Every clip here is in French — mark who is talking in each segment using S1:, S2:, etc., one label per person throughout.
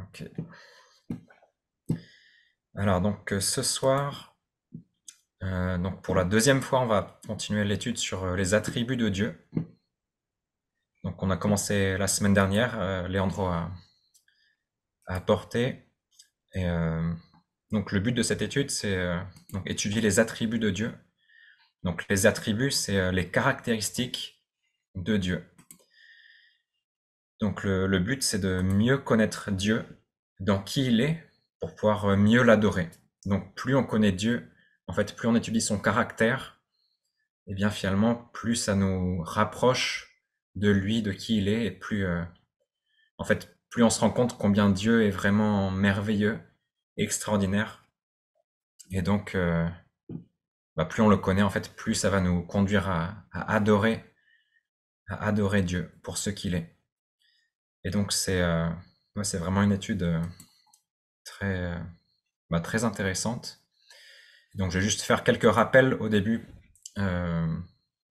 S1: Ok. Alors donc ce soir, donc pour la deuxième fois, on va continuer l'étude sur les attributs de Dieu. Donc on a commencé la semaine dernière, Leandro a apporté. Et donc le but de cette étude, c'est donc étudier les attributs de Dieu. Donc les attributs, c'est les caractéristiques de Dieu. Donc le but, c'est de mieux connaître Dieu, dans qui il est, pour pouvoir mieux l'adorer. Donc plus on connaît Dieu, en fait, plus on étudie son caractère, et bien finalement, plus ça nous rapproche de lui, de qui il est, et plus, en fait, plus on se rend compte combien Dieu est vraiment merveilleux, extraordinaire. Et donc, plus on le connaît, en fait, plus ça va nous conduire à adorer Dieu pour ce qu'il est. Et donc, c'est vraiment une étude très, très intéressante. Donc, je vais juste faire quelques rappels au début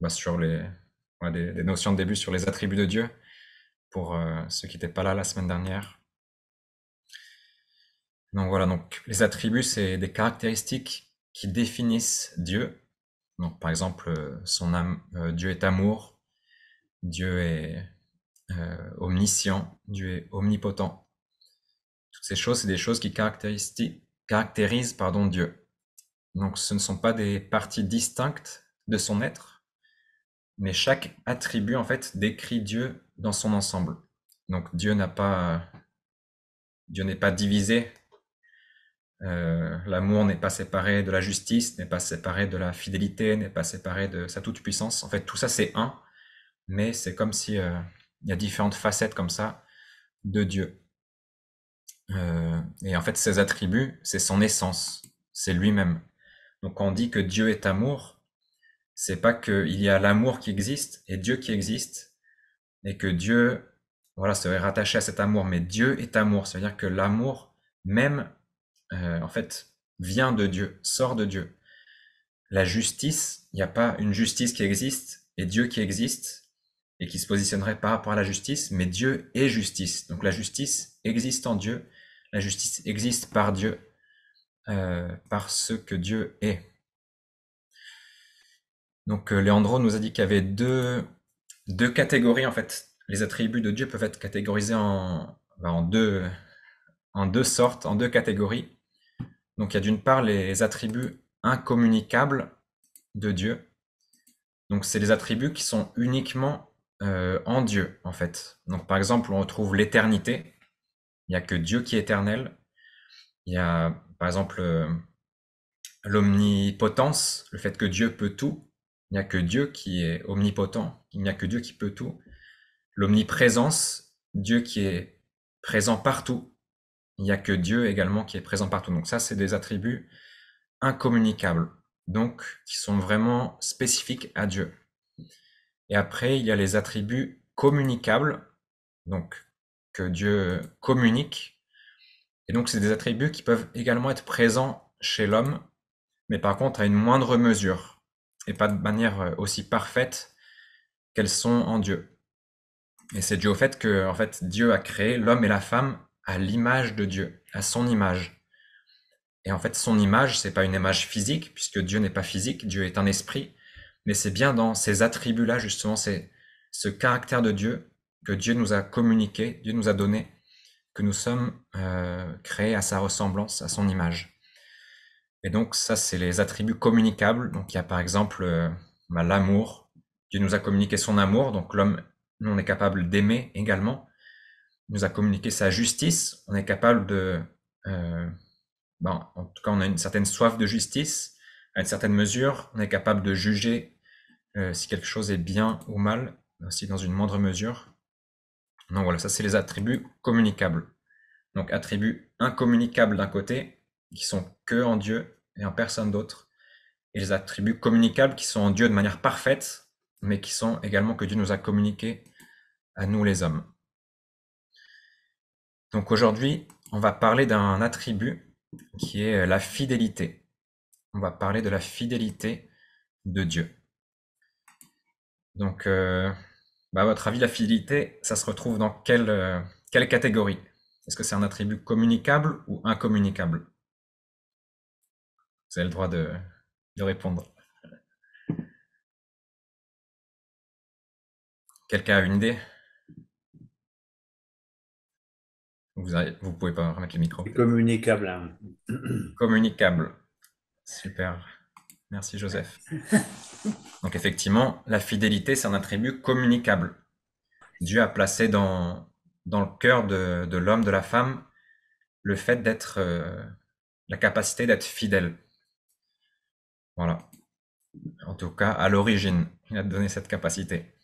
S1: sur des notions de début sur les attributs de Dieu pour ceux qui n'étaient pas là la semaine dernière. Donc voilà, donc les attributs, c'est des caractéristiques qui définissent Dieu. Donc par exemple, Dieu est amour, Dieu est omniscient, Dieu est omnipotent. Toutes ces choses, c'est des choses qui caractérisent Dieu. Donc ce ne sont pas des parties distinctes de son être, mais chaque attribut en fait décrit Dieu dans son ensemble. Donc Dieu n'est pas divisé. L'amour n'est pas séparé de la justice, n'est pas séparé de la fidélité, n'est pas séparé de sa toute-puissance. En fait, tout ça, c'est un, mais c'est comme si il y a différentes facettes comme ça de Dieu. Et en fait, ses attributs, c'est son essence, c'est lui-même. Donc, quand on dit que Dieu est amour, c'est pas qu'il y a l'amour qui existe et Dieu qui existe, et que Dieu, voilà, serait rattaché à cet amour, mais Dieu est amour. Ça veut dire que l'amour même, en fait, vient de Dieu, sort de Dieu. La justice, il n'y a pas une justice qui existe et Dieu qui existe et qui se positionnerait par rapport à la justice, mais Dieu est justice. Donc la justice existe en Dieu, la justice existe par Dieu, par ce que Dieu est. Donc Leandro nous a dit qu'il y avait deux catégories en fait. Les attributs de Dieu peuvent être catégorisés en deux sortes, en deux catégories. Donc il y a d'une part les attributs incommunicables de Dieu. Donc c'est les attributs qui sont uniquement en Dieu, en fait. Donc par exemple, on retrouve l'éternité. Il n'y a que Dieu qui est éternel. Il y a par exemple l'omnipotence, le fait que Dieu peut tout. Il n'y a que Dieu qui est omnipotent. Il n'y a que Dieu qui peut tout. L'omniprésence, Dieu qui est présent partout. Il n'y a que Dieu également qui est présent partout. Donc ça, c'est des attributs incommunicables, donc qui sont vraiment spécifiques à Dieu. Et après, il y a les attributs communicables, donc que Dieu communique. Et donc, c'est des attributs qui peuvent également être présents chez l'homme, mais par contre à une moindre mesure, et pas de manière aussi parfaite qu'elles sont en Dieu. Et c'est dû au fait que, en fait, Dieu a créé l'homme et la femme à l'image de Dieu, à son image. Et en fait, son image, c'est pas une image physique, puisque Dieu n'est pas physique, Dieu est un esprit, mais c'est bien dans ces attributs-là, justement, c'est ce caractère de Dieu que Dieu nous a communiqué, Dieu nous a donné, que nous sommes créés à sa ressemblance, à son image. Et donc ça, c'est les attributs communicables. Donc il y a par exemple l'amour. Dieu nous a communiqué son amour, donc l'homme, nous, on est capable d'aimer également. Il nous a communiqué sa justice, on est capable de... euh, en tout cas, on a une certaine soif de justice, à une certaine mesure, on est capable de juger si quelque chose est bien ou mal, aussi dans une moindre mesure. Donc voilà, ça c'est les attributs communicables. Donc attributs incommunicables d'un côté, qui sont que en Dieu et en personne d'autre, et les attributs communicables qui sont en Dieu de manière parfaite, mais qui sont également que Dieu nous a communiqués à nous les hommes. Donc aujourd'hui, on va parler d'un attribut qui est la fidélité. On va parler de la fidélité de Dieu. Donc, à votre avis, la fidélité, ça se retrouve dans quelle catégorie? Est-ce que c'est un attribut communicable ou incommunicable? Vous avez le droit de répondre. Quelqu'un a une idée? Vous pouvez pas remettre le micro.
S2: C'est communicable, hein.
S1: Communicable. Super. Merci Joseph. Donc effectivement, la fidélité, c'est un attribut communicable. Dieu a placé dans le cœur de l'homme, de la femme, le fait d'être, la capacité d'être fidèle. Voilà. En tout cas, à l'origine, il a donné cette capacité.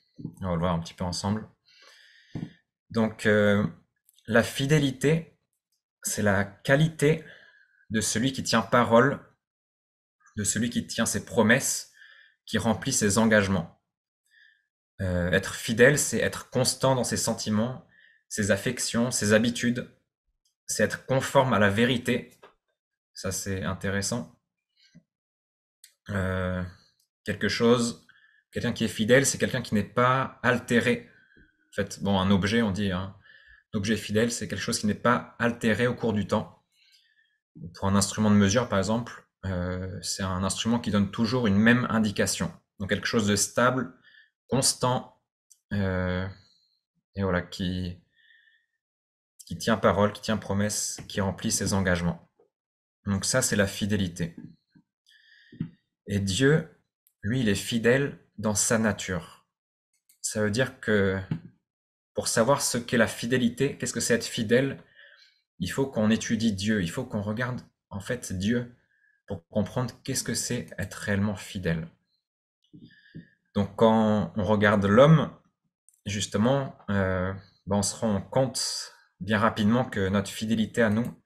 S1: On va le voir un petit peu ensemble. Donc, la fidélité, c'est la qualité de celui qui tient parole, de celui qui tient ses promesses, qui remplit ses engagements. Être fidèle, c'est être constant dans ses sentiments, ses affections, ses habitudes. C'est être conforme à la vérité. Ça, c'est intéressant. Euh, quelqu'un qui est fidèle, c'est quelqu'un qui n'est pas altéré. En fait, bon, un objet, on dit, hein, un objet fidèle, c'est quelque chose qui n'est pas altéré au cours du temps. Pour un instrument de mesure, par exemple, c'est un instrument qui donne toujours une même indication. Donc quelque chose de stable, constant, et voilà, qui tient parole, qui tient promesse, qui remplit ses engagements. Donc ça, c'est la fidélité. Et Dieu, lui, il est fidèle dans sa nature. Ça veut dire que pour savoir ce qu'est la fidélité, qu'est-ce que c'est être fidèle, il faut qu'on étudie Dieu, il faut qu'on regarde en fait Dieu pour comprendre qu'est-ce que c'est être réellement fidèle. Donc quand on regarde l'homme, justement, on se rend compte bien rapidement que notre fidélité à nous,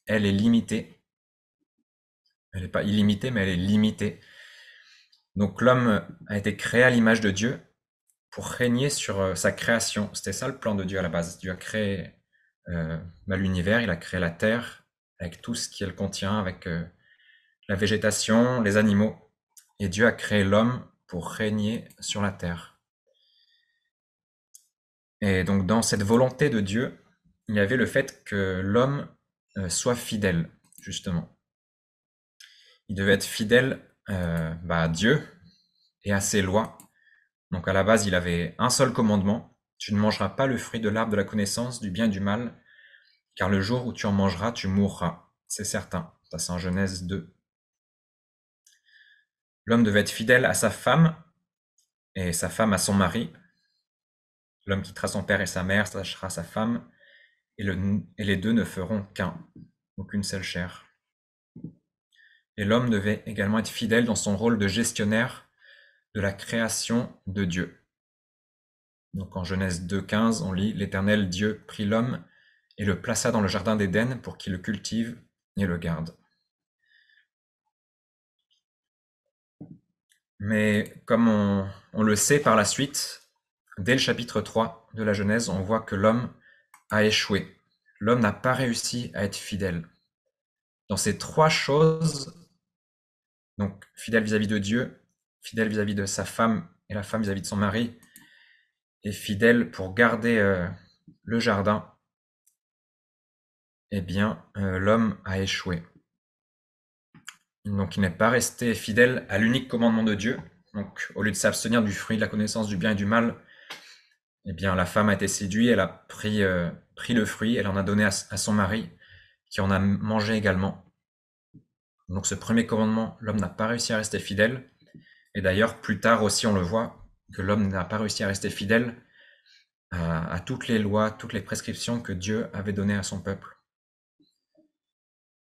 S1: elle est limitée. Elle n'est pas illimitée, mais elle est limitée. Donc l'homme a été créé à l'image de Dieu pour régner sur sa création. C'était ça le plan de Dieu à la base. Dieu a créé l'univers, il a créé la terre avec tout ce qu'elle contient, avec la végétation, les animaux. Et Dieu a créé l'homme pour régner sur la terre. Et donc dans cette volonté de Dieu, il y avait le fait que l'homme soit fidèle, justement. Il devait être fidèle à Dieu et à ses lois. Donc à la base, il avait un seul commandement: tu ne mangeras pas le fruit de l'arbre de la connaissance du bien et du mal, car le jour où tu en mangeras, tu mourras. C'est certain. Ça, c'est en Genèse 2. L'homme devait être fidèle à sa femme et sa femme à son mari. L'homme quittera son père et sa mère, s'attachera à sa femme, et les deux ne feront qu'un, donc une seule chair. Et l'homme devait également être fidèle dans son rôle de gestionnaire de la création de Dieu. Donc en Genèse 2,15, on lit: l'Éternel Dieu prit l'homme et le plaça dans le jardin d'Éden pour qu'il le cultive et le garde. Mais comme on le sait par la suite, dès le chapitre 3 de la Genèse, on voit que l'homme a échoué. L'homme n'a pas réussi à être fidèle. Dans ces trois choses, donc fidèle vis-à-vis de Dieu, fidèle vis-à-vis de sa femme et la femme vis-à-vis de son mari, et fidèle pour garder le jardin, eh bien, l'homme a échoué. Donc il n'est pas resté fidèle à l'unique commandement de Dieu. Donc au lieu de s'abstenir du fruit de la connaissance du bien et du mal, eh bien la femme a été séduite, elle a pris le fruit, elle en a donné à son mari, qui en a mangé également. Donc ce premier commandement, l'homme n'a pas réussi à rester fidèle. Et d'ailleurs, plus tard aussi, on le voit, que l'homme n'a pas réussi à rester fidèle à toutes les lois, toutes les prescriptions que Dieu avait données à son peuple.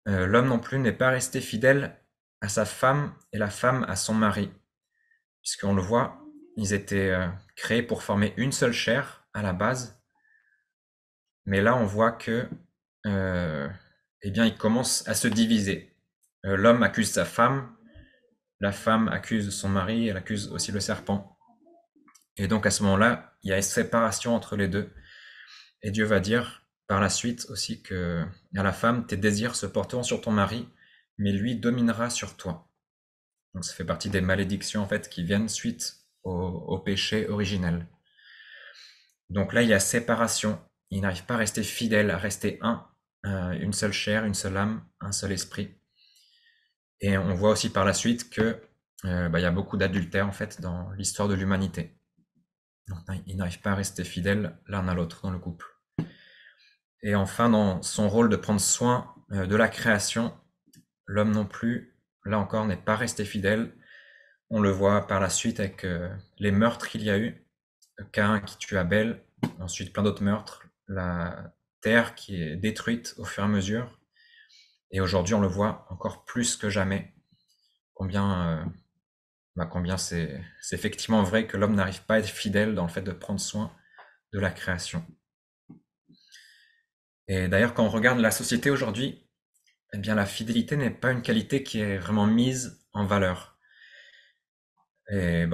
S1: L'homme non plus n'est pas resté fidèle à sa femme et la femme à son mari, puisqu'on le voit, ils étaient créés pour former une seule chair à la base, mais là on voit que, eh bien, ils commencent à se diviser. L'homme accuse sa femme, la femme accuse son mari, elle accuse aussi le serpent. Et donc à ce moment-là, il y a une séparation entre les deux. Et Dieu va dire par la suite aussi que à la femme, tes désirs se porteront sur ton mari, mais lui dominera sur toi. Donc ça fait partie des malédictions en fait qui viennent suite au péché originel. Donc là, il y a séparation. il n'arrive pas à rester fidèle, à rester un, une seule chair, une seule âme, un seul esprit. Et on voit aussi par la suite que il y a beaucoup d'adultère en fait dans l'histoire de l'humanité. Donc, ils n'arrivent pas à rester fidèles l'un à l'autre dans le couple. Et enfin, dans son rôle de prendre soin de la création, l'homme non plus, là encore, n'est pas resté fidèle. On le voit par la suite avec les meurtres qu'il y a eu. Caïn qui tue Abel, ensuite plein d'autres meurtres, la terre qui est détruite au fur et à mesure. Et aujourd'hui, on le voit encore plus que jamais, combien c'est effectivement vrai que l'homme n'arrive pas à être fidèle dans le fait de prendre soin de la création. Et d'ailleurs, quand on regarde la société aujourd'hui, eh bien, la fidélité n'est pas une qualité qui est vraiment mise en valeur. Et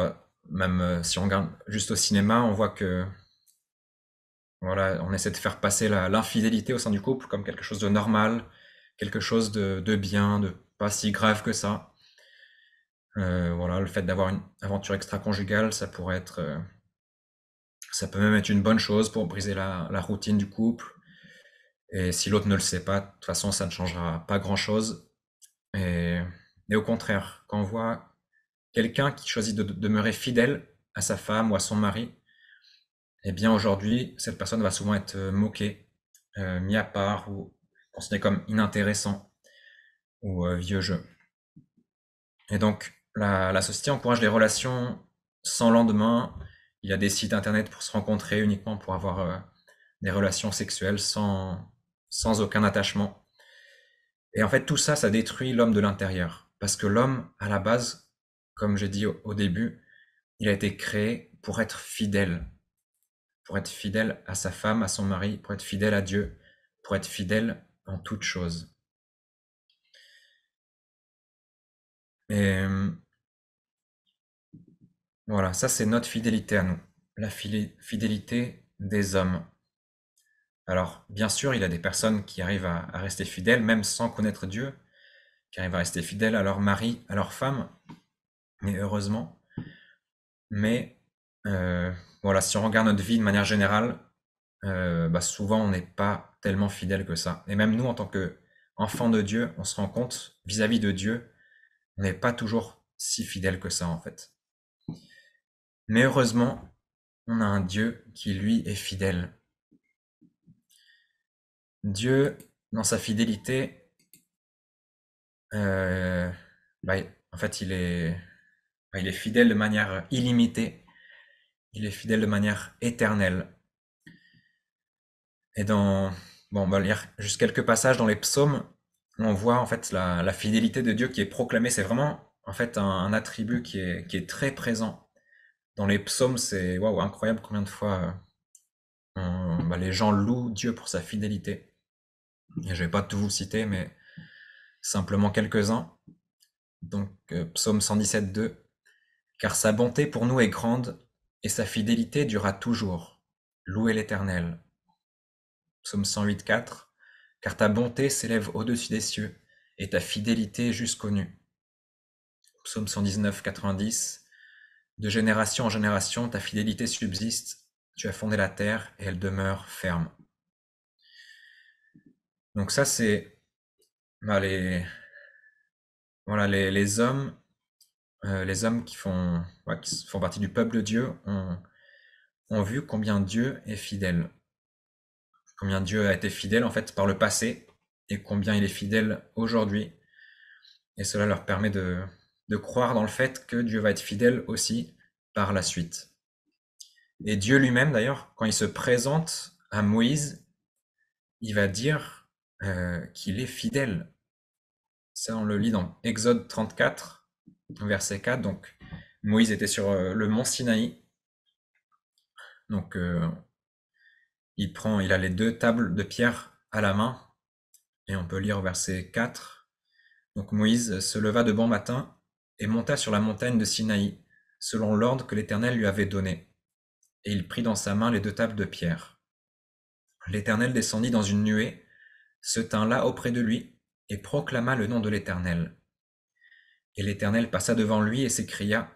S1: même si on regarde juste au cinéma, on voit que voilà, on essaie de faire passer l'infidélité au sein du couple comme quelque chose de normal, quelque chose de bien, de pas si grave que ça. Voilà, le fait d'avoir une aventure extra-conjugale, ça peut même être une bonne chose pour briser la routine du couple. Et si l'autre ne le sait pas, de toute façon, ça ne changera pas grand-chose. Et au contraire, quand on voit quelqu'un qui choisit de demeurer fidèle à sa femme ou à son mari, eh bien aujourd'hui, cette personne va souvent être moquée, mis à part ou considérée comme inintéressant ou vieux jeu. Et donc, la société encourage les relations sans lendemain. Il y a des sites internet pour se rencontrer uniquement pour avoir des relations sexuelles sans aucun attachement. Et en fait, tout ça, ça détruit l'homme de l'intérieur. Parce que l'homme, à la base, comme j'ai dit au début, il a été créé pour être fidèle. Pour être fidèle à sa femme, à son mari, pour être fidèle à Dieu, pour être fidèle en toutes choses. Et voilà, ça c'est notre fidélité à nous. La fidélité des hommes. Alors, bien sûr, il y a des personnes qui arrivent à rester fidèles, même sans connaître Dieu, qui arrivent à rester fidèles à leur mari, à leur femme, mais heureusement. Mais voilà, si on regarde notre vie de manière générale, souvent on n'est pas tellement fidèle que ça. Et même nous, en tant qu'enfants de Dieu, on se rend compte, vis-à-vis de Dieu, on n'est pas toujours si fidèle que ça, en fait. Mais heureusement, on a un Dieu qui, lui, est fidèle. Dieu, dans sa fidélité, euh, en fait, il est fidèle de manière illimitée. Il est fidèle de manière éternelle. Et on va lire juste quelques passages dans les psaumes où on voit en fait la fidélité de Dieu qui est proclamée. C'est vraiment en fait un attribut qui est très présent. Dans les psaumes, c'est waouh, incroyable combien de fois les gens louent Dieu pour sa fidélité. Et je vais pas tout vous citer, mais simplement quelques-uns. Donc, psaume 117,2. Car sa bonté pour nous est grande, et sa fidélité durera toujours. Louez l'Éternel. Psaume 108,4. Car ta bonté s'élève au-dessus des cieux, et ta fidélité jusqu'aux nues. Psaume 119,90. De génération en génération, ta fidélité subsiste. Tu as fondé la terre, et elle demeure ferme. Donc ça, c'est les hommes, qui font partie du peuple de Dieu ont vu combien Dieu est fidèle, combien Dieu a été fidèle en fait par le passé et combien il est fidèle aujourd'hui. Et cela leur permet de croire dans le fait que Dieu va être fidèle aussi par la suite. Et Dieu lui-même d'ailleurs, quand il se présente à Moïse, il va dire qu'il est fidèle. Ça, on le lit dans Exode 34, verset 4. Donc, Moïse était sur le mont Sinaï. Donc, il a les deux tables de pierre à la main. Et on peut lire au verset 4. Donc, Moïse se leva de bon matin et monta sur la montagne de Sinaï, selon l'ordre que l'Éternel lui avait donné. Et il prit dans sa main les deux tables de pierre. L'Éternel descendit dans une nuée, se tint là auprès de lui, et proclama le nom de l'Éternel. Et l'Éternel passa devant lui et s'écria: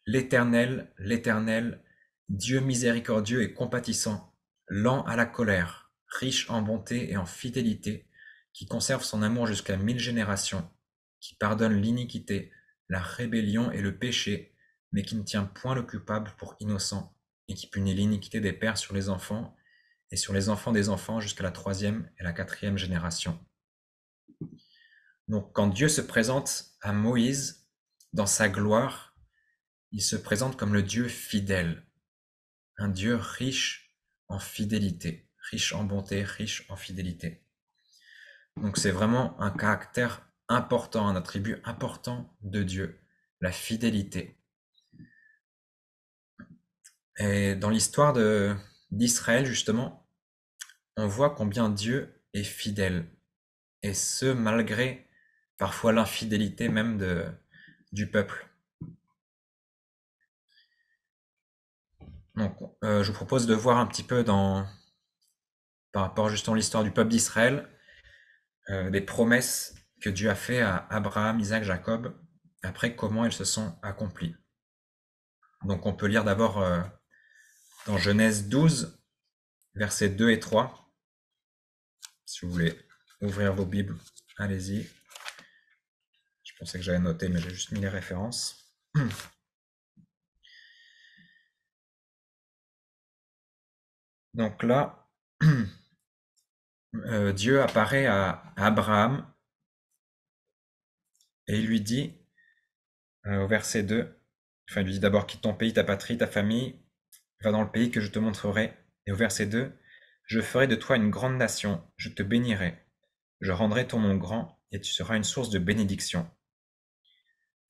S1: L'Éternel, l'Éternel, Dieu miséricordieux et compatissant, lent à la colère, riche en bonté et en fidélité, qui conserve son amour jusqu'à 1000 générations, qui pardonne l'iniquité, la rébellion et le péché, mais qui ne tient point le coupable pour innocent, et qui punit l'iniquité des pères sur les enfants, et sur les enfants des enfants jusqu'à la 3e et la 4e génération. Donc quand Dieu se présente à Moïse dans sa gloire, il se présente comme le Dieu fidèle, un Dieu riche en fidélité, riche en bonté, riche en fidélité. Donc c'est vraiment un caractère important, un attribut important de Dieu, la fidélité. Et dans l'histoire d'Israël, justement, on voit combien Dieu est fidèle, et ce malgré parfois l'infidélité même du peuple. Donc je vous propose de voir un petit peu par rapport justement à l'histoire du peuple d'Israël, des promesses que Dieu a fait à Abraham, Isaac, Jacob, après comment elles se sont accomplies. Donc on peut lire d'abord dans Genèse 12, versets 2 et 3. Si vous voulez ouvrir vos Bibles, allez-y. Je pensais que j'avais noté, mais j'ai juste mis les références. Donc là, Dieu apparaît à Abraham et il lui dit, au verset 2, enfin il lui dit d'abord quitte ton pays, ta patrie, ta famille, va dans le pays que je te montrerai. Et au verset 2, je ferai de toi une grande nation, je te bénirai, je rendrai ton nom grand et tu seras une source de bénédiction.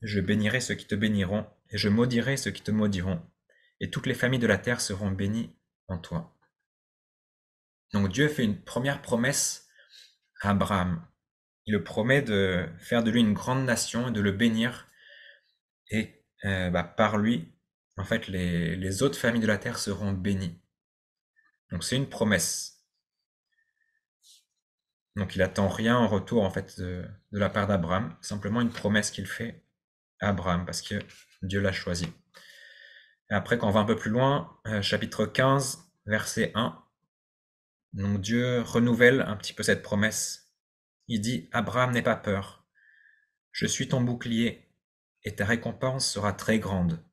S1: Je bénirai ceux qui te béniront et je maudirai ceux qui te maudiront, et toutes les familles de la terre seront bénies en toi. Donc Dieu fait une première promesse à Abraham. Il le promet de faire de lui une grande nation et de le bénir. Et par lui, en fait, les autres familles de la terre seront bénies. Donc c'est une promesse. Donc il attend rien en retour en fait de la part d'Abraham, simplement une promesse qu'il fait à Abraham parce que Dieu l'a choisi. Et après, quand on va un peu plus loin, chapitre 15, verset 1, donc Dieu renouvelle un petit peu cette promesse. Il dit, Abraham, n'aie pas peur, je suis ton bouclier et ta récompense sera très grande.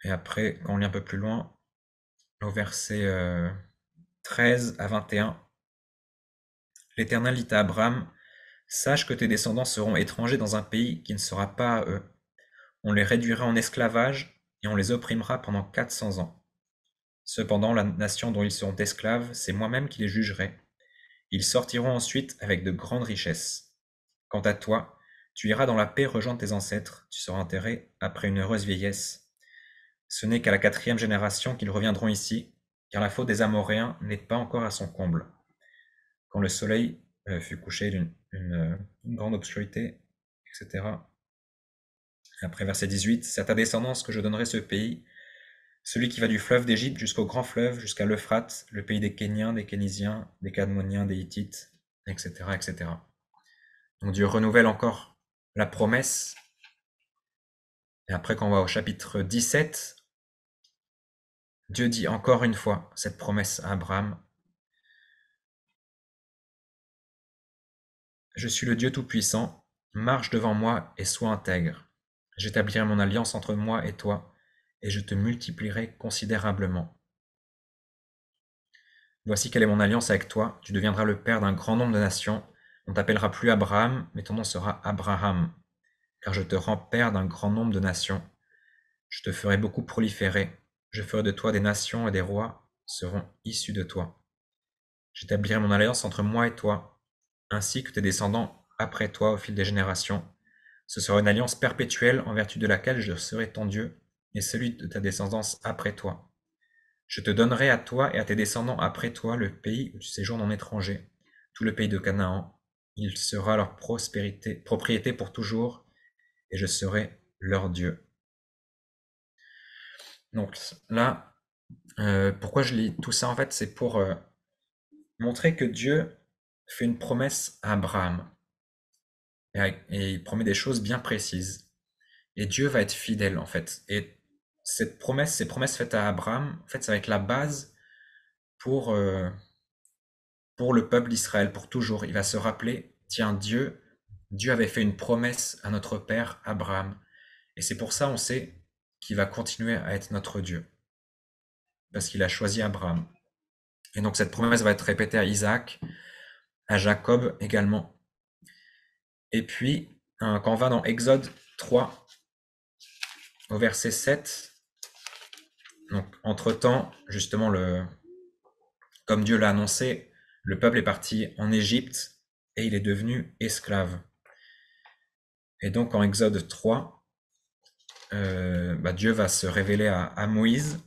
S1: Et après, quand on lit un peu plus loin, au verset 13 à 21, l'Éternel dit à Abraham, sache que tes descendants seront étrangers dans un pays qui ne sera pas à eux. On les réduira en esclavage et on les opprimera pendant 400 ans. Cependant, la nation dont ils seront esclaves, c'est moi-même qui les jugerai. Ils sortiront ensuite avec de grandes richesses. Quant à toi, tu iras dans la paix rejoindre tes ancêtres, tu seras enterré après une heureuse vieillesse. Ce n'est qu'à la 4e génération qu'ils reviendront ici, car la faute des Amoréens n'est pas encore à son comble. Quand le soleil fut couché d'une grande obscurité, etc. Après verset 18, c'est à ta descendance que je donnerai ce pays, celui qui va du fleuve d'Égypte jusqu'au grand fleuve, jusqu'à l'Euphrate, le pays des Kéniens, des Kénisiens, des Cadmoniens, des Hittites, etc., etc. Donc Dieu renouvelle encore la promesse. Et après, quand on va au chapitre 17, Dieu dit encore une fois cette promesse à Abraham. Je suis le Dieu Tout-Puissant, marche devant moi et sois intègre. J'établirai mon alliance entre moi et toi, et je te multiplierai considérablement. Voici quelle est mon alliance avec toi, tu deviendras le père d'un grand nombre de nations, on t'appellera plus Abraham, mais ton nom sera Abraham, car je te rends père d'un grand nombre de nations. Je te ferai beaucoup proliférer, je ferai de toi des nations et des rois seront issus de toi. J'établirai mon alliance entre moi et toi, ainsi que tes descendants après toi au fil des générations. Ce sera une alliance perpétuelle en vertu de laquelle je serai ton Dieu et celui de ta descendance après toi. Je te donnerai à toi et à tes descendants après toi le pays où tu séjournes en étranger, tout le pays de Canaan. Il sera leur propriété pour toujours, et je serai leur Dieu. Donc là, pourquoi je lis tout ça en fait, c'est pour montrer que Dieu fait une promesse à Abraham. Et il promet des choses bien précises. Et Dieu va être fidèle en fait. Et ces promesses faites à Abraham, en fait, ça va être la base pour, euh, pour le peuple d'Israël, pour toujours. Il va se rappeler, tiens, Dieu avait fait une promesse à notre père Abraham. Et c'est pour ça, on sait qu'il va continuer à être notre Dieu, parce qu'il a choisi Abraham. Et donc cette promesse va être répétée à Isaac, à Jacob également. Et puis, quand on va dans Exode 3, au verset 7, donc entre-temps, justement, comme Dieu l'a annoncé, le peuple est parti en Égypte et il est devenu esclave. Et donc en Exode 3, Dieu va se révéler à Moïse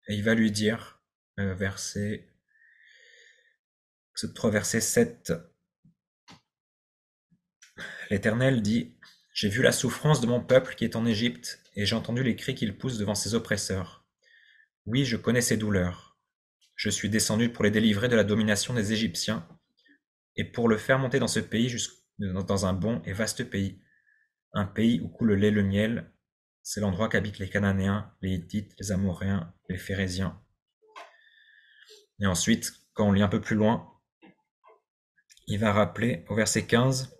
S1: et il va lui dire, verset 3, verset 7, l'Éternel dit, j'ai vu la souffrance de mon peuple qui est en Égypte, et j'ai entendu les cris qu'il pousse devant ses oppresseurs. Oui, je connais ses douleurs. Je suis descendu pour les délivrer de la domination des Égyptiens, et pour le faire monter dans ce pays, dans un bon et vaste pays, un pays où coule le lait et le miel. C'est l'endroit qu'habitent les Cananéens, les Hittites, les Amoréens, les Phéréziens. Et ensuite, quand on lit un peu plus loin, il va rappeler au verset 15,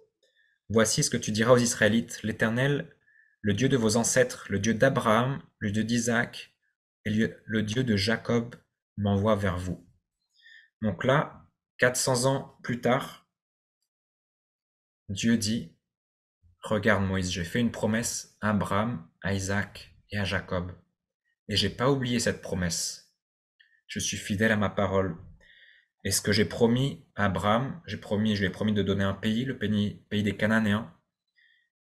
S1: voici ce que tu diras aux Israélites, l'Éternel, le Dieu de vos ancêtres, le Dieu d'Abraham, le Dieu d'Isaac et le Dieu de Jacob m'envoie vers vous. Donc là, 400 ans plus tard, Dieu dit, regarde Moïse, j'ai fait une promesse à Abraham, à Isaac et à Jacob. Et j'ai pas oublié cette promesse. Je suis fidèle à ma parole. Et ce que j'ai promis à Abraham, je lui ai promis de donner un pays, le pays des Cananéens.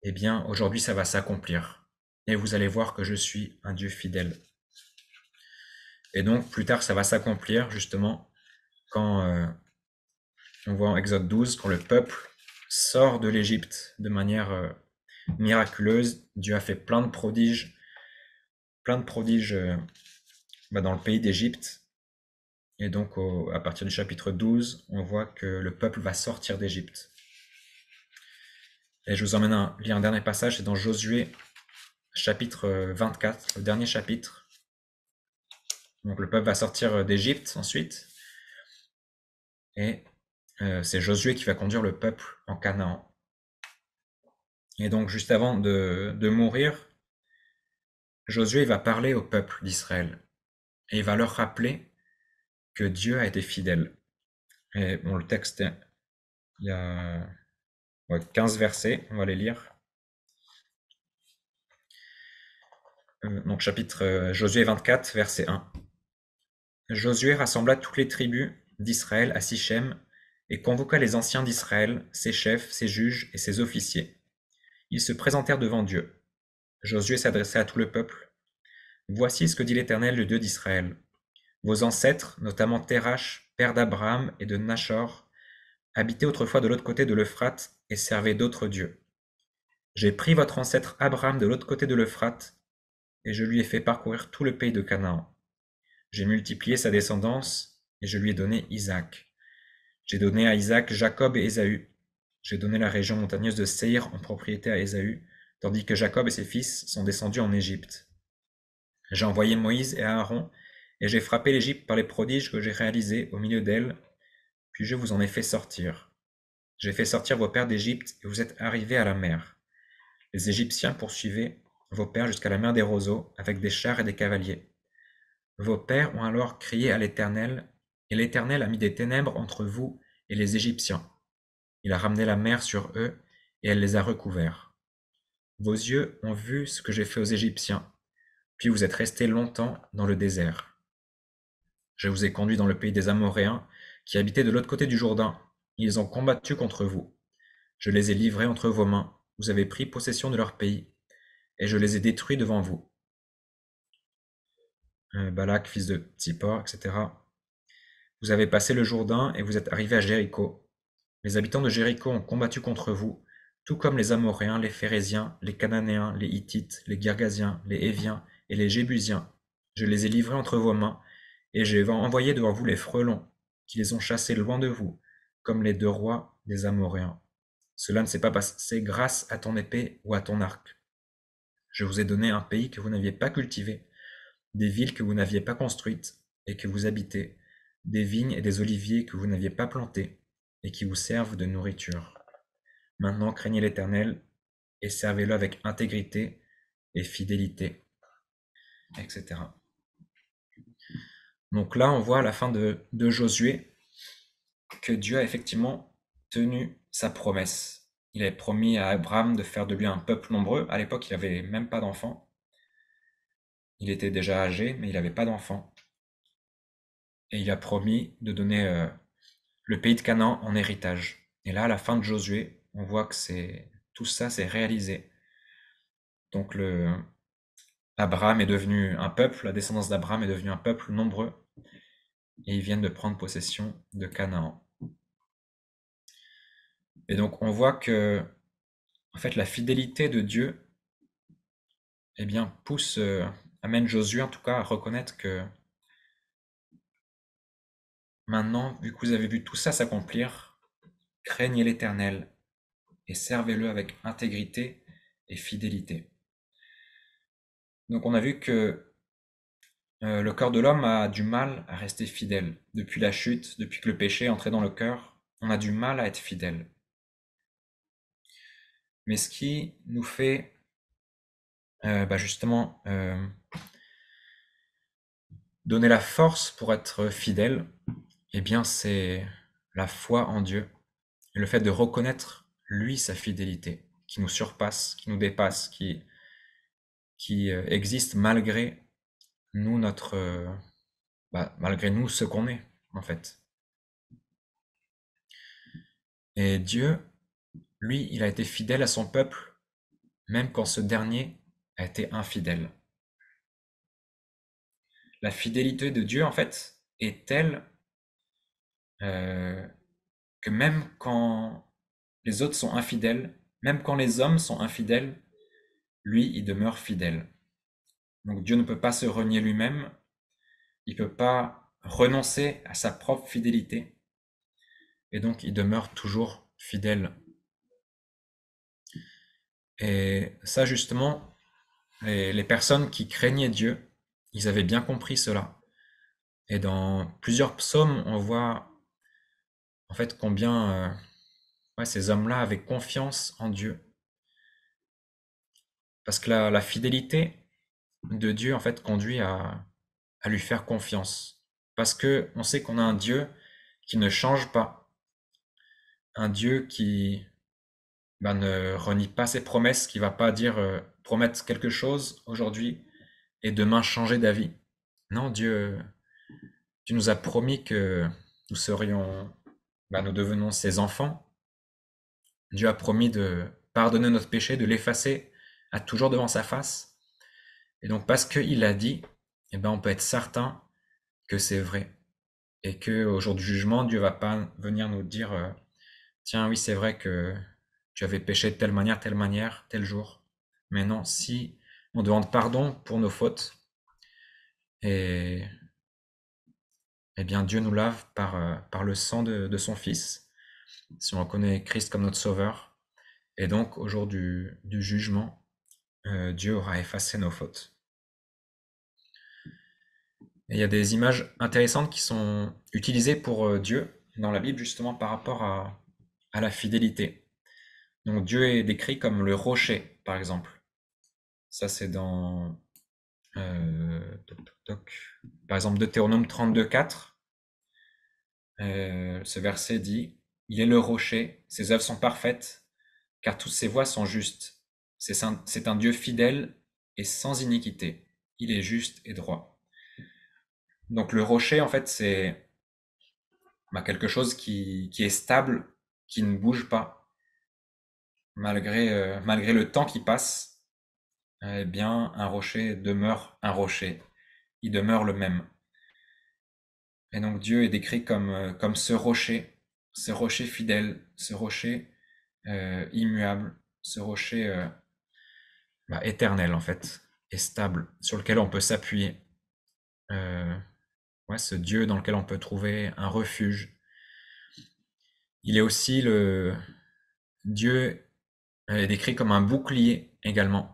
S1: Eh bien, aujourd'hui, ça va s'accomplir. Et vous allez voir que je suis un Dieu fidèle. Et donc, plus tard, ça va s'accomplir, justement, quand on voit en Exode 12, quand le peuple sort de l'Égypte de manière miraculeuse. Dieu a fait plein de prodiges dans le pays d'Égypte. Et donc, à partir du chapitre 12, on voit que le peuple va sortir d'Égypte. Et je vous emmène lire un dernier passage, c'est dans Josué, chapitre 24, le dernier chapitre. Donc le peuple va sortir d'Égypte ensuite. Et c'est Josué qui va conduire le peuple en Canaan. Et donc juste avant de mourir, Josué va parler au peuple d'Israël. Et il va leur rappeler que Dieu a été fidèle. Et bon, le texte, il y a 15 versets, on va les lire. Donc chapitre Josué 24, verset 1. Josué rassembla toutes les tribus d'Israël à Sichem et convoqua les anciens d'Israël, ses chefs, ses juges et ses officiers. Ils se présentèrent devant Dieu. Josué s'adressa à tout le peuple. Voici ce que dit l'Éternel, le Dieu d'Israël. Vos ancêtres, notamment Terach, père d'Abraham et de Nachor, habitaient autrefois de l'autre côté de l'Euphrate et servaient d'autres dieux. J'ai pris votre ancêtre Abraham de l'autre côté de l'Euphrate et je lui ai fait parcourir tout le pays de Canaan. J'ai multiplié sa descendance et je lui ai donné Isaac. J'ai donné à Isaac Jacob et Ésaü. J'ai donné la région montagneuse de Séhir en propriété à Ésaü, tandis que Jacob et ses fils sont descendus en Égypte. J'ai envoyé Moïse et Aaron, et j'ai frappé l'Égypte par les prodiges que j'ai réalisés au milieu d'elle, puis je vous en ai fait sortir. J'ai fait sortir vos pères d'Égypte, et vous êtes arrivés à la mer. Les Égyptiens poursuivaient vos pères jusqu'à la mer des roseaux, avec des chars et des cavaliers. Vos pères ont alors crié à l'Éternel, et l'Éternel a mis des ténèbres entre vous et les Égyptiens. Il a ramené la mer sur eux, et elle les a recouverts. Vos yeux ont vu ce que j'ai fait aux Égyptiens, puis vous êtes restés longtemps dans le désert. Je vous ai conduits dans le pays des Amoréens, qui habitaient de l'autre côté du Jourdain. Ils ont combattu contre vous. Je les ai livrés entre vos mains. Vous avez pris possession de leur pays, et je les ai détruits devant vous. Balak, fils de Tsippor, etc. Vous avez passé le Jourdain et vous êtes arrivés à Jéricho. Les habitants de Jéricho ont combattu contre vous, tout comme les Amoréens, les Phéréziens, les Cananéens, les Hittites, les Girgasiens, les Héviens et les Jébusiens. Je les ai livrés entre vos mains, et j'ai envoyé devant vous les frelons, qui les ont chassés loin de vous, comme les 2 rois des Amoréens. Cela ne s'est pas passé grâce à ton épée ou à ton arc. Je vous ai donné un pays que vous n'aviez pas cultivé, des villes que vous n'aviez pas construites et que vous habitez, des vignes et des oliviers que vous n'aviez pas plantés et qui vous servent de nourriture. Maintenant, craignez l'Éternel et servez-le avec intégrité et fidélité, etc. Donc là, on voit à la fin de Josué que Dieu a effectivement tenu sa promesse. Il avait promis à Abraham de faire de lui un peuple nombreux. À l'époque, il n'avait même pas d'enfants. Il était déjà âgé, mais il n'avait pas d'enfants. Et il a promis de donner le pays de Canaan en héritage. Et là, à la fin de Josué, on voit que tout ça s'est réalisé. Donc Abraham est devenu un peuple, la descendance d'Abraham est devenue un peuple nombreux, et ils viennent de prendre possession de Canaan. Et donc on voit que, en fait, la fidélité de Dieu, eh bien, amène Josué en tout cas à reconnaître que maintenant, vu que vous avez vu tout ça s'accomplir, craignez l'Éternel et servez-le avec intégrité et fidélité. Donc on a vu que le cœur de l'homme a du mal à rester fidèle. Depuis la chute, depuis que le péché est entré dans le cœur, on a du mal à être fidèle. Mais ce qui nous fait justement donner la force pour être fidèle, eh bien c'est la foi en Dieu et le fait de reconnaître lui sa fidélité, qui nous surpasse, qui nous dépasse, qui existe malgré nous malgré nous ce qu'on est en fait. Et Dieu, lui, il a été fidèle à son peuple, même quand ce dernier a été infidèle. La fidélité de Dieu, en fait, est telle euh, que même quand les autres sont infidèles, même quand les hommes sont infidèles, lui, il demeure fidèle. Donc Dieu ne peut pas se renier lui-même, il ne peut pas renoncer à sa propre fidélité, et donc il demeure toujours fidèle. Et ça, justement, les personnes qui craignaient Dieu, ils avaient bien compris cela. Et dans plusieurs psaumes, on voit en fait combien ces hommes-là avaient confiance en Dieu. Parce que la fidélité de Dieu, en fait, conduit à lui faire confiance. Parce que on sait qu'on a un Dieu qui ne change pas, un Dieu qui ne renie pas ses promesses, qui va pas dire promettre quelque chose aujourd'hui et demain changer d'avis. Non, Dieu, tu nous as promis que nous devenons ses enfants. Dieu a promis de pardonner notre péché, de l'effacer à toujours devant sa face. Et donc parce qu'il l'a dit, on peut être certain que c'est vrai. Et qu'au jour du jugement, Dieu va pas venir nous dire tiens, oui, c'est vrai que tu avais péché de telle manière, tel jour. Mais non, si on demande pardon pour nos fautes, et eh bien Dieu nous lave par le sang de son Fils, si on reconnaît Christ comme notre Sauveur. Et donc, au jour du jugement, Dieu aura effacé nos fautes. Et il y a des images intéressantes qui sont utilisées pour Dieu dans la Bible, justement par rapport à la fidélité. Donc Dieu est décrit comme le rocher, par exemple. Ça, c'est dans, par exemple, Deutéronome 32,4. Ce verset dit, il est le rocher, ses œuvres sont parfaites, car toutes ses voies sont justes. C'est un Dieu fidèle et sans iniquité. Il est juste et droit. Donc le rocher, en fait, c'est quelque chose qui est stable, qui ne bouge pas, malgré le temps qui passe. Eh bien, un rocher demeure un rocher. Il demeure le même. Et donc Dieu est décrit comme ce rocher fidèle, ce rocher immuable, ce rocher éternel en fait, et stable, sur lequel on peut s'appuyer. Ce Dieu dans lequel on peut trouver un refuge. Il est aussi Dieu est décrit comme un bouclier également.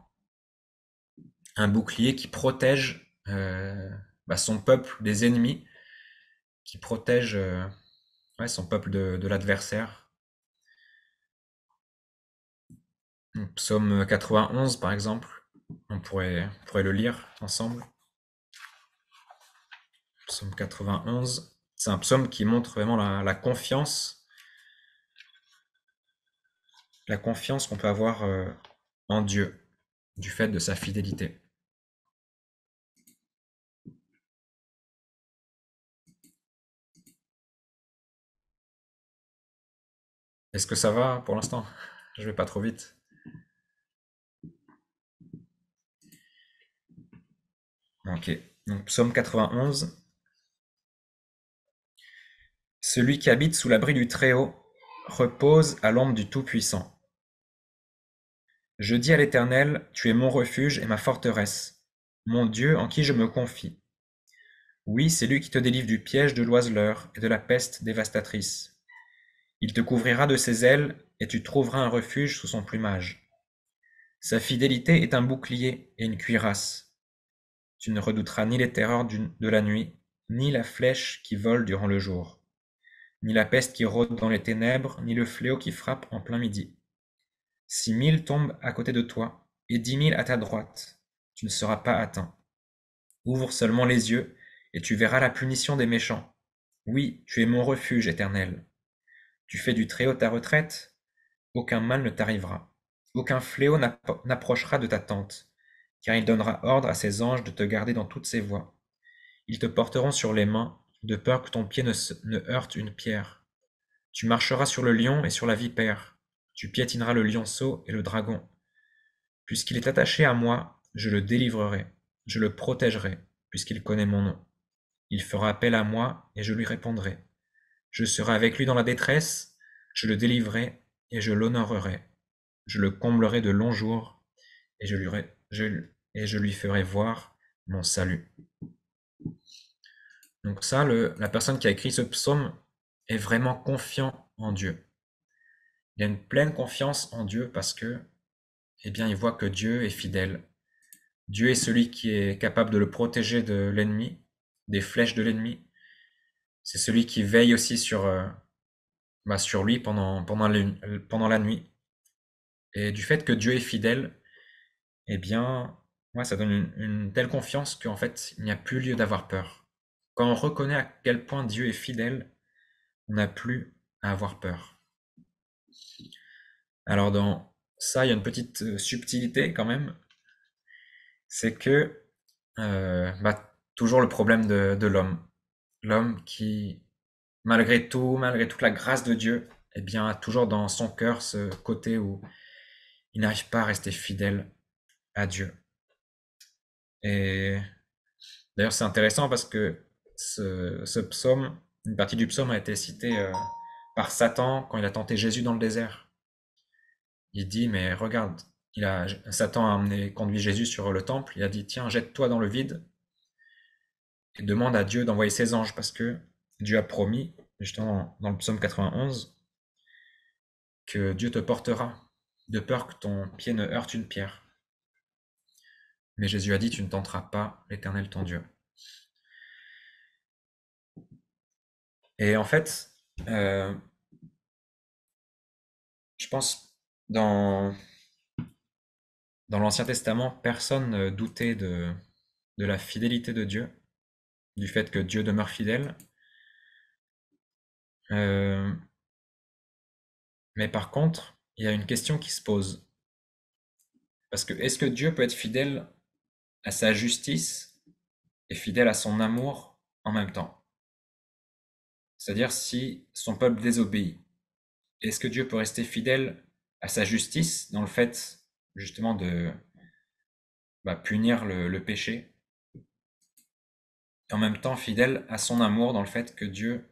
S1: un bouclier qui protège son peuple des ennemis, qui protège son peuple de l'adversaire. Psaume 91, par exemple, on pourrait le lire ensemble. Psaume 91, c'est un psaume qui montre vraiment la confiance qu'on peut avoir en Dieu, du fait de sa fidélité. Est-ce que ça va pour l'instant? Je vais pas trop vite. Ok, donc psaume 91. Celui qui habite sous l'abri du Très-Haut repose à l'ombre du Tout-Puissant. Je dis à l'Éternel, tu es mon refuge et ma forteresse, mon Dieu en qui je me confie. Oui, c'est lui qui te délivre du piège de l'oiseleur et de la peste dévastatrice. Il te couvrira de ses ailes et tu trouveras un refuge sous son plumage. Sa fidélité est un bouclier et une cuirasse. Tu ne redouteras ni les terreurs de la nuit, ni la flèche qui vole durant le jour, ni la peste qui rôde dans les ténèbres, ni le fléau qui frappe en plein midi. 6 000 tombent à côté de toi, et 10 000 à ta droite. Tu ne seras pas atteint. Ouvre seulement les yeux, et tu verras la punition des méchants. Oui, tu es mon refuge éternel. Tu fais du Très-Haut ta retraite, aucun mal ne t'arrivera. Aucun fléau n'approchera de ta tente, car il donnera ordre à ses anges de te garder dans toutes ses voies. Ils te porteront sur les mains, de peur que ton pied ne heurte une pierre. Tu marcheras sur le lion et sur la vipère. Tu piétineras le lionceau et le dragon. Puisqu'il est attaché à moi, je le délivrerai, je le protégerai, puisqu'il connaît mon nom. Il fera appel à moi et je lui répondrai. Je serai avec lui dans la détresse, je le délivrerai et je l'honorerai. Je le comblerai de longs jours et je lui ferai voir mon salut. Donc ça, la personne qui a écrit ce psaume est vraiment confiant en Dieu. Il a une pleine confiance en Dieu parce que, eh bien, il voit que Dieu est fidèle. Dieu est celui qui est capable de le protéger de l'ennemi, des flèches de l'ennemi. C'est celui qui veille aussi sur lui pendant la nuit. Et du fait que Dieu est fidèle, eh bien, ça donne une telle confiance qu'en fait, il n'y a plus lieu d'avoir peur. Quand on reconnaît à quel point Dieu est fidèle, on n'a plus à avoir peur. Alors dans ça, il y a une petite subtilité quand même, c'est que toujours le problème de l'homme. L'homme qui, malgré tout, malgré toute la grâce de Dieu, eh bien, a toujours dans son cœur ce côté où il n'arrive pas à rester fidèle à Dieu. Et d'ailleurs, c'est intéressant parce que ce psaume, une partie du psaume a été citée par Satan quand il a tenté Jésus dans le désert. Il dit, mais regarde, Satan a conduit Jésus sur le temple, il a dit, tiens, jette-toi dans le vide et demande à Dieu d'envoyer ses anges parce que Dieu a promis, justement dans le psaume 91, que Dieu te portera, de peur que ton pied ne heurte une pierre. Mais Jésus a dit, tu ne tenteras pas l'Éternel ton Dieu. Et en fait, je pense, dans l'Ancien Testament, personne ne doutait de la fidélité de Dieu, du fait que Dieu demeure fidèle. Mais par contre, il y a une question qui se pose. Parce que est-ce que Dieu peut être fidèle à sa justice et fidèle à son amour en même temps? C'est-à-dire si son peuple désobéit, est-ce que Dieu peut rester fidèle à sa justice dans le fait justement de punir le péché, et en même temps fidèle à son amour dans le fait que Dieu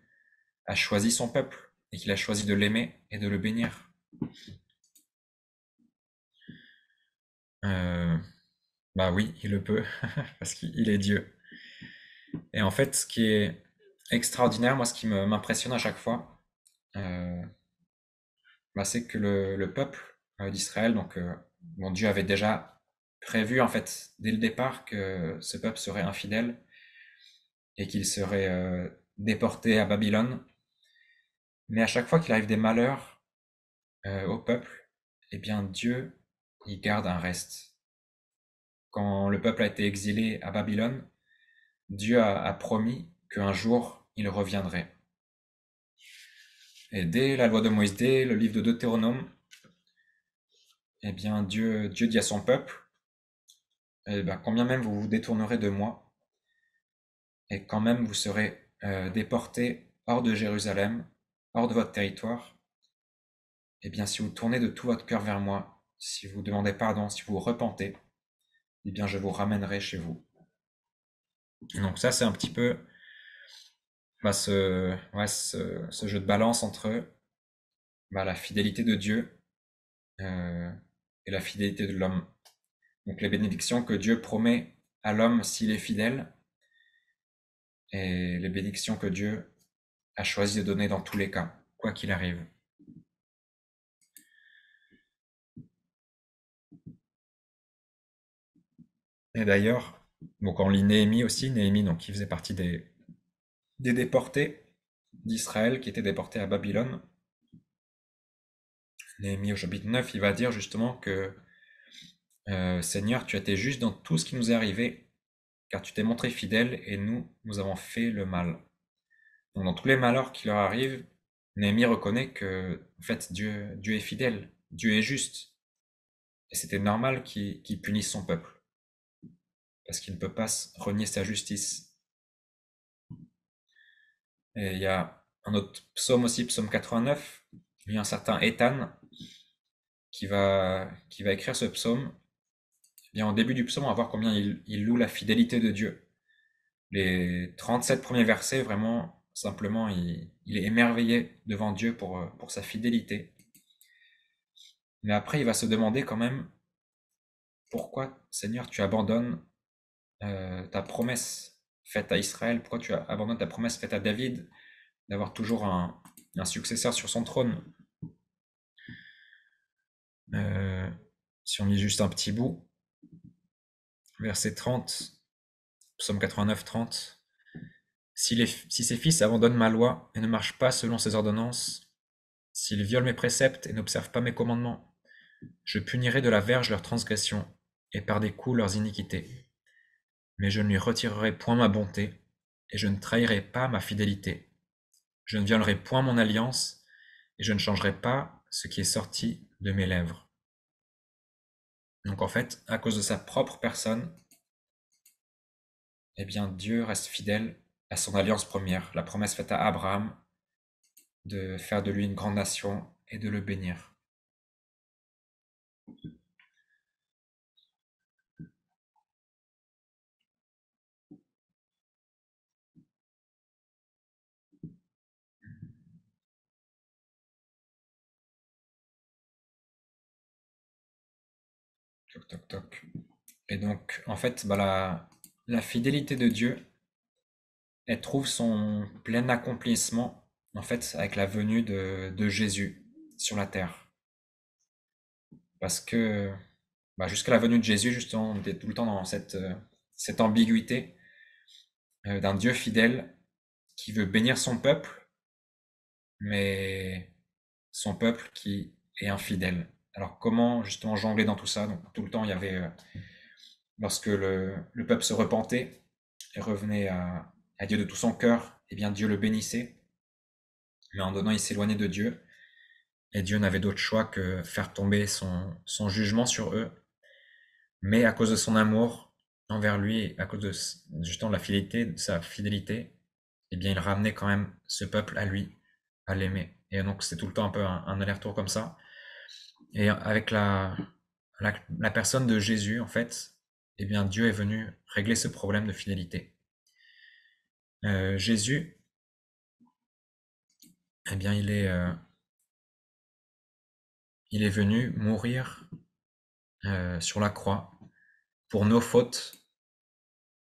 S1: a choisi son peuple et qu'il a choisi de l'aimer et de le bénir? Oui, il le peut, parce qu'il est Dieu. Et en fait, ce qui est extraordinaire, moi, ce qui m'impressionne à chaque fois, euh, c'est que le peuple d'Israël, donc Dieu avait déjà prévu en fait dès le départ que ce peuple serait infidèle et qu'il serait déporté à Babylone. Mais à chaque fois qu'il arrive des malheurs au peuple, eh bien Dieu il garde un reste. Quand le peuple a été exilé à Babylone, Dieu a promis qu'un jour il reviendrait. Et dès la loi de Moïse, dès le livre de Deutéronome, eh bien Dieu dit à son peuple, eh bien, combien même vous vous détournerez de moi, et quand même vous serez déportés hors de Jérusalem, hors de votre territoire, eh bien si vous tournez de tout votre cœur vers moi, si vous demandez pardon, si vous vous repentez, eh bien je vous ramènerai chez vous. Et donc ça c'est un petit peu ce jeu de balance entre la fidélité de Dieu euh, et la fidélité de l'homme. Donc les bénédictions que Dieu promet à l'homme s'il est fidèle, et les bénédictions que Dieu a choisi de donner dans tous les cas, quoi qu'il arrive. Et d'ailleurs, donc on lit Néhémie aussi, Néhémie donc, qui faisait partie des déportés d'Israël qui étaient déportés à Babylone. Néhémie au chapitre 9, il va dire justement que Seigneur, tu as été juste dans tout ce qui nous est arrivé, car tu t'es montré fidèle et nous avons fait le mal. Donc dans tous les malheurs qui leur arrivent, Néhémie reconnaît que en fait Dieu est fidèle, Dieu est juste, et c'était normal qu'il punisse son peuple, parce qu'il ne peut pas renier sa justice. Et il y a un autre psaume aussi, psaume 89, il y a un certain Étan qui va écrire ce psaume. Eh bien, au début du psaume, on va voir combien il loue la fidélité de Dieu. Les 37 premiers versets, vraiment, simplement, il est émerveillé devant Dieu pour sa fidélité. Mais après, il va se demander quand même, pourquoi, Seigneur, tu abandonnes ta promesse faite à Israël? Pourquoi tu abandonnes ta promesse faite à David d'avoir toujours un successeur sur son trône? Si on lit juste un petit bout, verset 30, psaume 89, 30. Si ses fils abandonnent ma loi et ne marchent pas selon ses ordonnances, s'ils violent mes préceptes et n'observent pas mes commandements, je punirai de la verge leurs transgressions et par des coups leurs iniquités. Mais je ne lui retirerai point ma bonté et je ne trahirai pas ma fidélité. Je ne violerai point mon alliance et je ne changerai pas ce qui est sorti de mes lèvres. Donc en fait, à cause de sa propre personne, eh bien Dieu reste fidèle à son alliance première, la promesse faite à Abraham de faire de lui une grande nation et de le bénir. Toc, toc, toc. Et donc, en fait, la fidélité de Dieu, elle trouve son plein accomplissement, en fait, avec la venue de Jésus sur la terre. Parce que jusqu'à la venue de Jésus, justement, on était tout le temps dans cette ambiguïté d'un Dieu fidèle qui veut bénir son peuple, mais son peuple qui est infidèle. Alors comment justement jongler dans tout ça? Donc tout le temps il y avait, lorsque le peuple se repentait et revenait à Dieu de tout son cœur, eh bien Dieu le bénissait, mais en donnant il s'éloignait de Dieu, et Dieu n'avait d'autre choix que faire tomber son jugement sur eux. Mais à cause de son amour envers lui, à cause de justement de de sa fidélité, eh bien il ramenait quand même ce peuple à lui, à l'aimer. Et donc c'est tout le temps un peu un aller-retour comme ça. Et avec la personne de Jésus, en fait, eh bien Dieu est venu régler ce problème de fidélité. Jésus, eh bien il est venu mourir sur la croix pour nos fautes.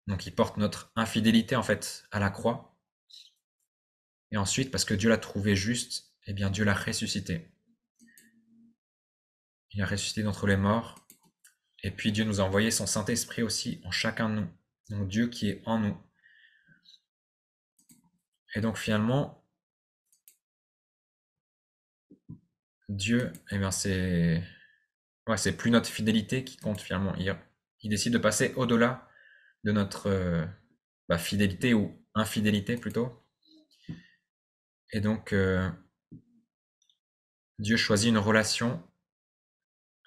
S1: Donc il porte notre infidélité en fait à la croix. Et ensuite, parce que Dieu l'a trouvé juste, eh bien Dieu l'a ressuscité. Il a ressuscité d'entre les morts. Et puis Dieu nous a envoyé son Saint-Esprit aussi en chacun de nous. Donc Dieu qui est en nous. Et donc finalement, Dieu, eh bien c'est plus notre fidélité qui compte finalement. Il décide de passer au-delà de notre fidélité ou infidélité plutôt. Et donc Dieu choisit une relation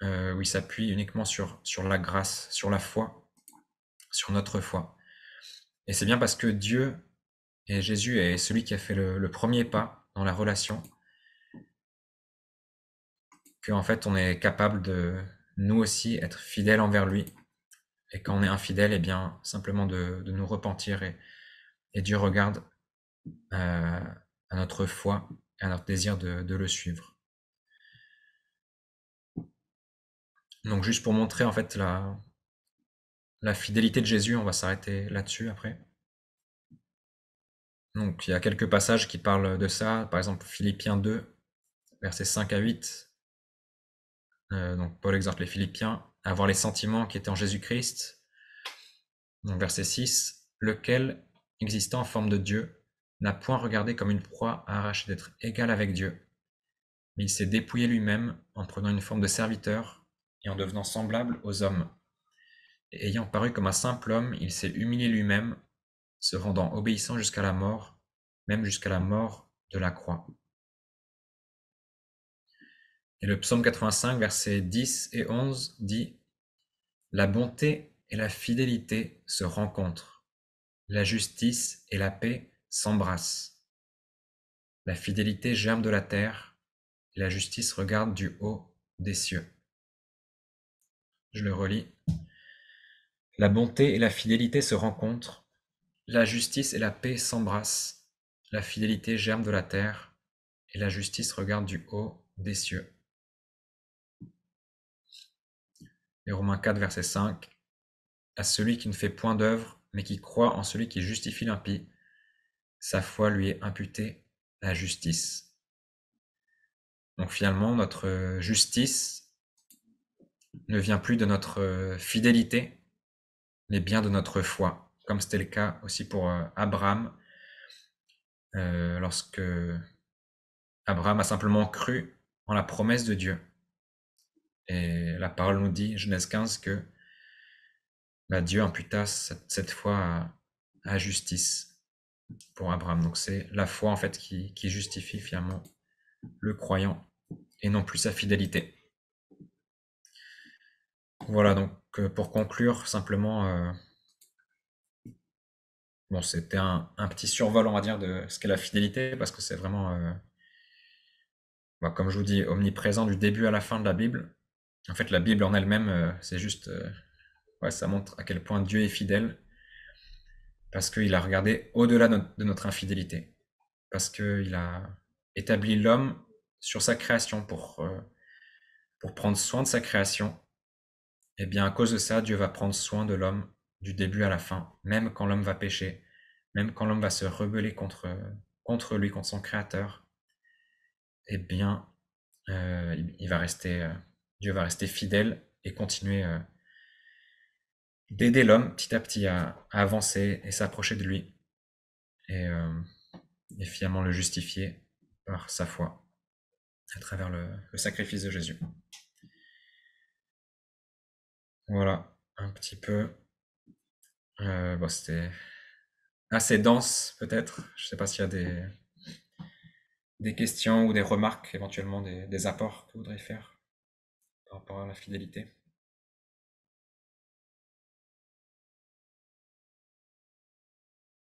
S1: où il s'appuie uniquement sur la grâce, sur la foi, sur notre foi. Et c'est bien parce que Dieu et Jésus est celui qui a fait le premier pas dans la relation, qu'en fait on est capable de nous aussi être fidèles envers lui. Et quand on est infidèle, eh bien simplement de nous repentir et Dieu regarde à notre foi et à notre désir de le suivre. Donc juste pour montrer en fait la fidélité de Jésus, on va s'arrêter là-dessus après. Donc il y a quelques passages qui parlent de ça, par exemple Philippiens 2, versets 5 à 8. Donc Paul exhorte les Philippiens à avoir les sentiments qui étaient en Jésus-Christ. Donc verset 6, lequel, existant en forme de Dieu, n'a point regardé comme une proie à arracher d'être égal avec Dieu, mais il s'est dépouillé lui-même en prenant une forme de serviteur et en devenant semblable aux hommes. Et ayant paru comme un simple homme, il s'est humilié lui-même, se rendant obéissant jusqu'à la mort, même jusqu'à la mort de la croix. Et le psaume 85, versets 10 et 11 dit « La bonté et la fidélité se rencontrent, la justice et la paix s'embrassent. La fidélité germe de la terre, et la justice regarde du haut des cieux. » Je le relis. La bonté et la fidélité se rencontrent, la justice et la paix s'embrassent. La fidélité germe de la terre, et la justice regarde du haut des cieux. Et Romains 4, verset 5. À celui qui ne fait point d'œuvre, mais qui croit en celui qui justifie l'impie, sa foi lui est imputée à justice. Donc finalement, notre justice ne vient plus de notre fidélité, mais bien de notre foi, comme c'était le cas aussi pour Abraham, lorsque Abraham a simplement cru en la promesse de Dieu. Et la parole nous dit, Genèse 15, que Dieu imputa cette foi à justice pour Abraham. Donc c'est la foi en fait qui justifie finalement le croyant et non plus sa fidélité. Voilà, donc pour conclure, simplement, bon, c'était un petit survol, on va dire, de ce qu'est la fidélité, parce que c'est vraiment, comme je vous dis, omniprésent du début à la fin de la Bible. En fait, la Bible en elle-même, c'est juste, ça montre à quel point Dieu est fidèle, parce qu'il a regardé au-delà de notre infidélité, parce qu'il a établi l'homme sur sa création pour prendre soin de sa création. Et bien à cause de ça, Dieu va prendre soin de l'homme du début à la fin, même quand l'homme va pécher, même quand l'homme va se rebeller contre lui, contre son créateur. Eh bien, il va rester, Dieu va rester fidèle et continuer d'aider l'homme petit à petit à avancer et s'approcher de lui et, et finalement le justifier par sa foi à travers le sacrifice de Jésus. Voilà, un petit peu. C'était assez dense peut-être. Je ne sais pas s'il y a des questions ou des remarques, éventuellement des apports que vous voudriez faire par rapport à la fidélité.